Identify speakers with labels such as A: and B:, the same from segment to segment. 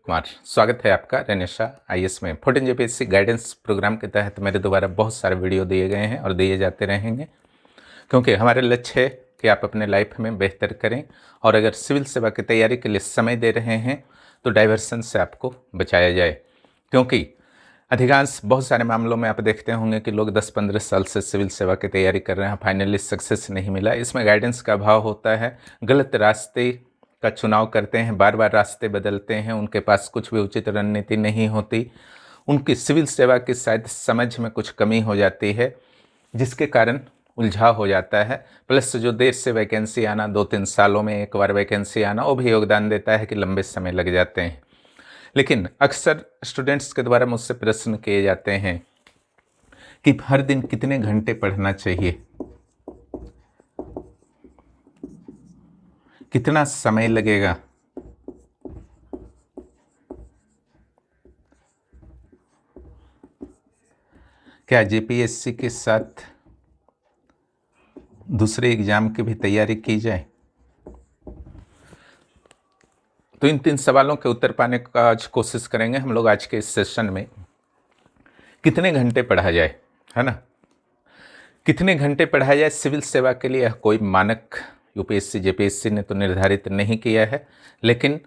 A: कुमार, स्वागत है आपका रेनेशा आईएएस में। 14 जेपीएससी गाइडेंस प्रोग्राम के तहत मेरे द्वारा बहुत सारे वीडियो दिए गए हैं और दिए जाते रहेंगे, क्योंकि हमारे लक्ष्य है कि आप अपने लाइफ में बेहतर करें। और अगर सिविल सेवा की तैयारी के लिए समय दे रहे हैं तो डाइवर्सन से आपको बचाया जाए, क्योंकि अधिकांश बहुत सारे मामलों में आप देखते होंगे कि लोग 10-15 साल से सिविल सेवा की तैयारी कर रहे हैं, फाइनली सक्सेस नहीं मिला। इसमें गाइडेंस का अभाव होता है, गलत रास्ते का चुनाव करते हैं, बार बार रास्ते बदलते हैं, उनके पास कुछ भी उचित रणनीति नहीं होती, उनकी सिविल सेवा की शायद समझ में कुछ कमी हो जाती है, जिसके कारण उलझा हो जाता है। प्लस जो देर से वैकेंसी आना, 2-3 सालों में एक बार वैकेंसी आना, वो भी योगदान देता है कि लंबे समय लग जाते हैं। लेकिन अक्सर स्टूडेंट्स के द्वारा मुझसे प्रश्न किए जाते हैं कि हर दिन कितने घंटे पढ़ना चाहिए, कितना समय लगेगा। क्या जेपीएससी के साथ दूसरे एग्जाम की भी तैयारी की जाए? तो इन 3 सवालों के उत्तर पाने का आज कोशिश करेंगे हम लोग आज के इस सेशन में। कितने घंटे पढ़ा जाए, है ना, कितने घंटे पढ़ा जाए सिविल सेवा के लिए? कोई मानक यूपीएससी जेपीएससी ने तो निर्धारित नहीं किया है, लेकिन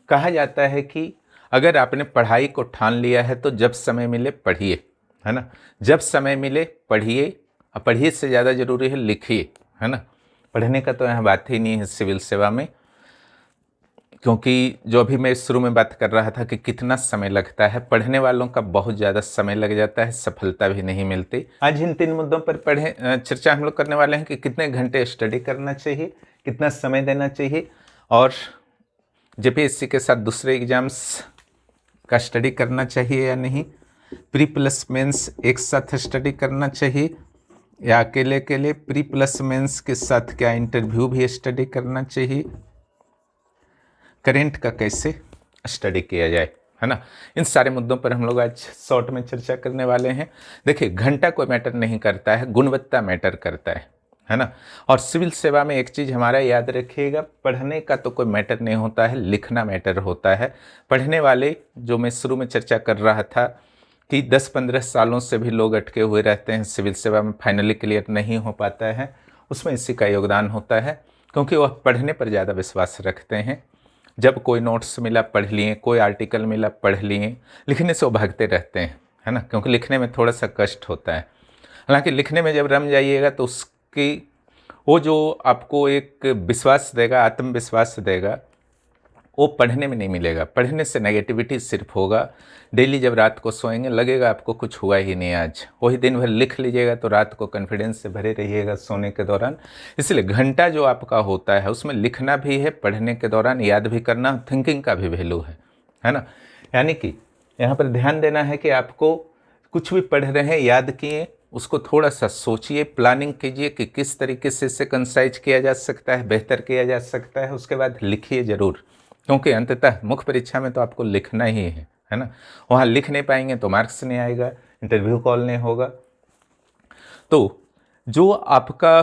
A: कहा जाता है कि अगर आपने पढ़ाई को ठान लिया है तो जब समय मिले पढ़िए, है ना, जब समय मिले पढ़िए। और पढ़िए से ज़्यादा ज़रूरी है लिखिए, है ना। पढ़ने का तो यहाँ बात ही नहीं है सिविल सेवा में, क्योंकि जो अभी मैं शुरू में बात कर रहा था कि कितना समय लगता है, पढ़ने वालों का बहुत ज़्यादा समय लग जाता है, सफलता भी नहीं मिलती। आज इन 3 मुद्दों पर चर्चा हम लोग करने वाले हैं कि कितने घंटे स्टडी करना चाहिए, कितना समय देना चाहिए, और जेपीएससी के साथ दूसरे एग्जाम्स का स्टडी करना चाहिए या नहीं, प्री प्लस मेंस एक साथ स्टडी करना चाहिए या अकेले अकेले, प्री प्लस मेंस के साथ क्या इंटरव्यू भी स्टडी करना चाहिए, करेंट का कैसे स्टडी किया जाए, है ना। इन सारे मुद्दों पर हम लोग आज शॉर्ट में चर्चा करने वाले हैं। देखिए, घंटा कोई मैटर नहीं करता है, गुणवत्ता मैटर करता है ना। और सिविल सेवा में एक चीज़ हमारा याद रखिएगा, पढ़ने का तो कोई मैटर नहीं होता है, लिखना मैटर होता है। पढ़ने वाले, जो मैं शुरू में चर्चा कर रहा था कि 10-15 सालों से भी लोग अटके हुए रहते हैं सिविल सेवा में, फाइनली क्लियर नहीं हो पाता है, उसमें इसी का योगदान होता है, क्योंकि वह पढ़ने पर ज़्यादा विश्वास रखते हैं। जब कोई नोट्स मिला पढ़ लिए, कोई आर्टिकल मिला पढ़ लिए, लिखने से वो भागते रहते हैं, है ना, क्योंकि लिखने में थोड़ा सा कष्ट होता है। हालांकि लिखने में जब रम जाइएगा तो उसकी वो जो आपको एक विश्वास देगा, आत्मविश्वास देगा, वो पढ़ने में नहीं मिलेगा। पढ़ने से नेगेटिविटी सिर्फ होगा। डेली जब रात को सोएंगे लगेगा आपको कुछ हुआ ही नहीं आज, वही दिन भर लिख लीजिएगा तो रात को कॉन्फिडेंस से भरे रहिएगा सोने के दौरान। इसलिए घंटा जो आपका होता है उसमें लिखना भी है, पढ़ने के दौरान याद भी करना, थिंकिंग का भी वैल्यू है ना। यानी कि यहाँ पर ध्यान देना है कि आपको कुछ भी पढ़ रहे हैं, याद किए, उसको थोड़ा सा सोचिए, प्लानिंग कीजिए कि किस तरीके से इसे कंसाइज किया जा सकता है, बेहतर किया जा सकता है। उसके बाद लिखिए ज़रूर, क्योंकि अंततः मुख्य परीक्षा में तो आपको लिखना ही है ना। वहाँ लिख नहीं पाएंगे तो मार्क्स नहीं आएगा, इंटरव्यू कॉल नहीं होगा। तो जो आपका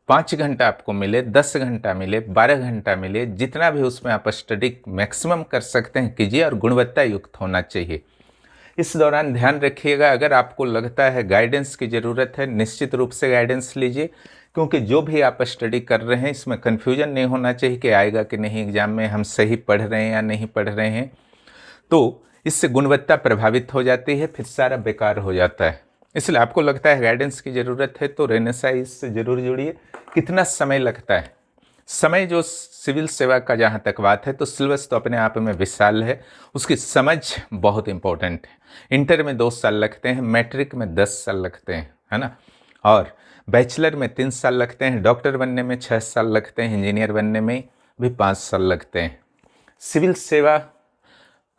A: 5 घंटा आपको मिले, 10 घंटा मिले, 12 घंटा मिले, जितना भी उसमें आप स्टडी मैक्सिमम कर सकते हैं कीजिए, और गुणवत्ता युक्त होना चाहिए। इस दौरान ध्यान रखिएगा, अगर आपको लगता है गाइडेंस की ज़रूरत है, निश्चित रूप से गाइडेंस लीजिए, क्योंकि जो भी आप स्टडी कर रहे हैं इसमें कन्फ्यूजन नहीं होना चाहिए कि आएगा कि नहीं एग्जाम में, हम सही पढ़ रहे हैं या नहीं पढ़ रहे हैं। तो इससे गुणवत्ता प्रभावित हो जाती है, फिर सारा बेकार हो जाता है। इसलिए आपको लगता है गाइडेंस की ज़रूरत है तो रेनेशा इससे ज़रूर जुड़िए। कितना समय लगता है? समय जो सिविल सेवा का जहाँ तक बात है तो सिलेबस तो अपने आप में विशाल है, उसकी समझ बहुत इंपॉर्टेंट है। इंटर में 2 साल लगते हैं, मैट्रिक में 10 साल लगते हैं, है ना, और बैचलर में 3 साल लगते हैं, डॉक्टर बनने में 6 साल लगते हैं, इंजीनियर बनने में भी 5 साल लगते हैं। सिविल सेवा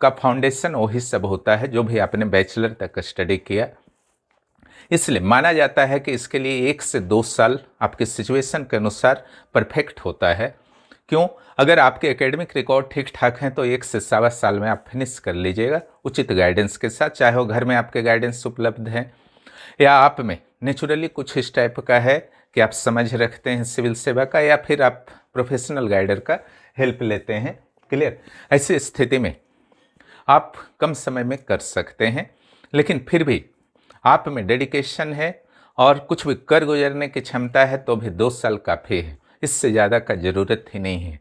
A: का फाउंडेशन वही सब होता है जो भी आपने बैचलर तक स्टडी किया। इसलिए माना जाता है कि इसके लिए 1 से 2 साल आपके सिचुएशन के अनुसार परफेक्ट होता है। क्यों? अगर आपके एकेडमिक रिकॉर्ड ठीक ठाक हैं तो 1 से 1.25 साल में आप फिनिश कर लीजिएगा उचित गाइडेंस के साथ, चाहे वो घर में आपके गाइडेंस उपलब्ध है या आप में नेचुरली कुछ इस टाइप का है कि आप समझ रखते हैं सिविल सेवा का, या फिर आप प्रोफेशनल गाइडर का हेल्प लेते हैं क्लियर। ऐसी स्थिति में आप कम समय में कर सकते हैं, लेकिन फिर भी आप में डेडिकेशन है और कुछ भी कर गुजरने की क्षमता है तो भी 2 साल काफ़ी है, इससे ज़्यादा का ज़रूरत ही नहीं है।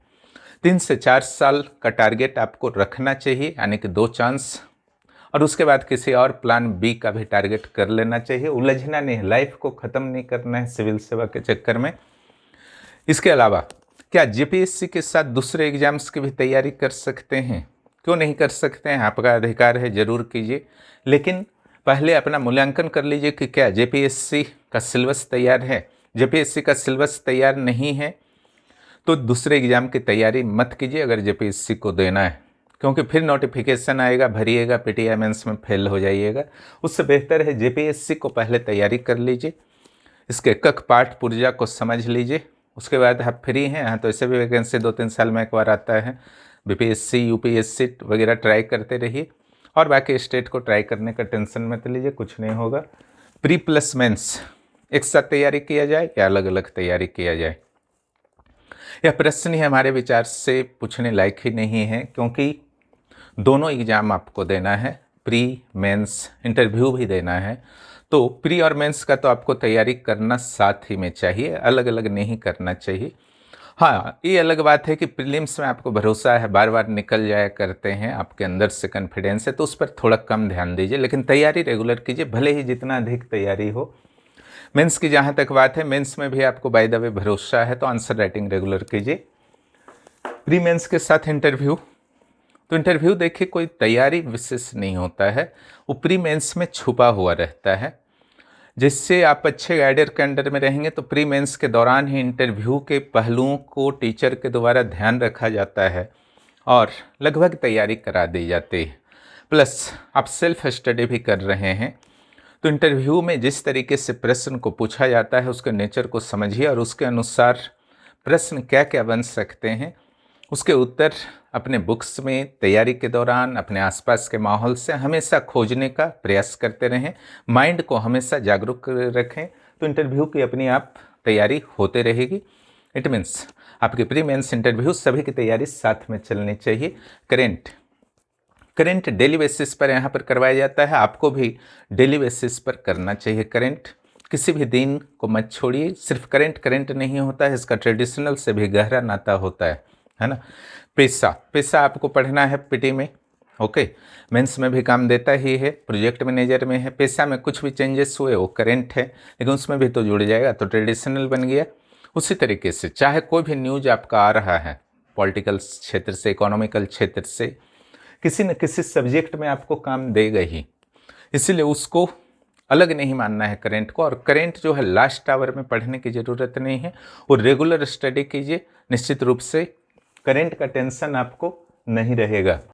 A: 3 से 4 साल का टारगेट आपको रखना चाहिए, यानी कि 2 चांस, और उसके बाद किसी और प्लान बी का भी टारगेट कर लेना चाहिए। उलझना नहीं है, लाइफ को ख़त्म नहीं करना है सिविल सेवा के चक्कर में। इसके अलावा क्या जेपीएससी के साथ दूसरे एग्जाम्स की भी तैयारी कर सकते हैं? क्यों नहीं कर सकते हैं, आपका अधिकार है, ज़रूर कीजिए। लेकिन पहले अपना मूल्यांकन कर लीजिए कि क्या जेपीएससी का सिलेबस तैयार है। जेपीएससी का सिलेबस तैयार नहीं है तो दूसरे एग्ज़ाम की तैयारी मत कीजिए अगर जेपीएससी को देना है, क्योंकि फिर नोटिफिकेशन आएगा, भरिएगा, पीटीआई मेंस में फेल हो जाइएगा। उससे बेहतर है जेपीएससी को पहले तैयारी कर लीजिए, इसके कक पाठ पुर्जा को समझ लीजिए, उसके बाद आप फ्री हैं। यहाँ तो ऐसे भी वैकेंसी 2-3 साल में एक बार आता है। बीपीएससी यूपीएससी वगैरह ट्राई करते रहिए, और बाकी स्टेट को ट्राई करने का टेंशन मत लीजिए, कुछ नहीं होगा। प्री प्लस मेंस एक साथ तैयारी किया जाए या अलग अलग तैयारी किया जाए, यह प्रश्न ही हमारे विचार से पूछने लायक ही नहीं है, क्योंकि दोनों एग्ज़ाम आपको देना है, प्री मेंस इंटरव्यू भी देना है। तो प्री और मेंस का तो आपको तैयारी करना साथ ही में चाहिए, अलग अलग नहीं करना चाहिए। हाँ, ये अलग बात है कि प्रीलिम्स में आपको भरोसा है, बार बार निकल जाया करते हैं, आपके अंदर से कॉन्फिडेंस है, तो उस पर थोड़ा कम ध्यान दीजिए, लेकिन तैयारी रेगुलर कीजिए, भले ही जितना अधिक तैयारी हो। मेंस की जहाँ तक बात है, मेंस में भी आपको बाय द वे भरोसा है, तो आंसर राइटिंग रेगुलर कीजिए। प्री मेंस के साथ इंटरव्यू, तो इंटरव्यू देखिए कोई तैयारी विशेष नहीं होता है, वो प्री मेंस में छुपा हुआ रहता है। जिससे आप अच्छे गाइडर के अंडर में रहेंगे तो प्री मेंस के दौरान ही इंटरव्यू के पहलुओं को टीचर के द्वारा ध्यान रखा जाता है और लगभग तैयारी करा दी जाती है। प्लस आप सेल्फ स्टडी भी कर रहे हैं, तो इंटरव्यू में जिस तरीके से प्रश्न को पूछा जाता है उसके नेचर को समझिए और उसके अनुसार प्रश्न क्या क्या बन सकते हैं, उसके उत्तर अपने बुक्स में तैयारी के दौरान अपने आसपास के माहौल से हमेशा खोजने का प्रयास करते रहें। माइंड को हमेशा जागरूक रखें, तो इंटरव्यू की अपनी आप तैयारी होते रहेगी। इट मीन्स आपकी प्री मेंस इंटरव्यू सभी की तैयारी साथ में चलनी चाहिए। करेंट डेली बेसिस पर यहाँ पर करवाया जाता है, आपको भी डेली बेसिस पर करना चाहिए। करेंट किसी भी दिन को मत छोड़िए। सिर्फ करेंट नहीं होता है, इसका ट्रेडिशनल से भी गहरा नाता होता है ना। पैसा आपको पढ़ना है पीटी में, ओके, मेंस में भी काम देता ही है, प्रोजेक्ट मैनेजर में है। पैसा में कुछ भी चेंजेस हुए वो करेंट है, लेकिन उसमें भी तो जुड़ जाएगा, तो ट्रेडिशनल बन गया। उसी तरीके से चाहे कोई भी न्यूज आपका आ रहा है पॉलिटिकल क्षेत्र से, इकोनॉमिकल क्षेत्र से, किसी न किसी सब्जेक्ट में आपको काम देगा ही, इसीलिए उसको अलग नहीं मानना है करेंट को। और करेंट जो है लास्ट आवर में पढ़ने की ज़रूरत नहीं है, और रेगुलर स्टडी कीजिए, निश्चित रूप से करेंट का टेंशन आपको नहीं रहेगा।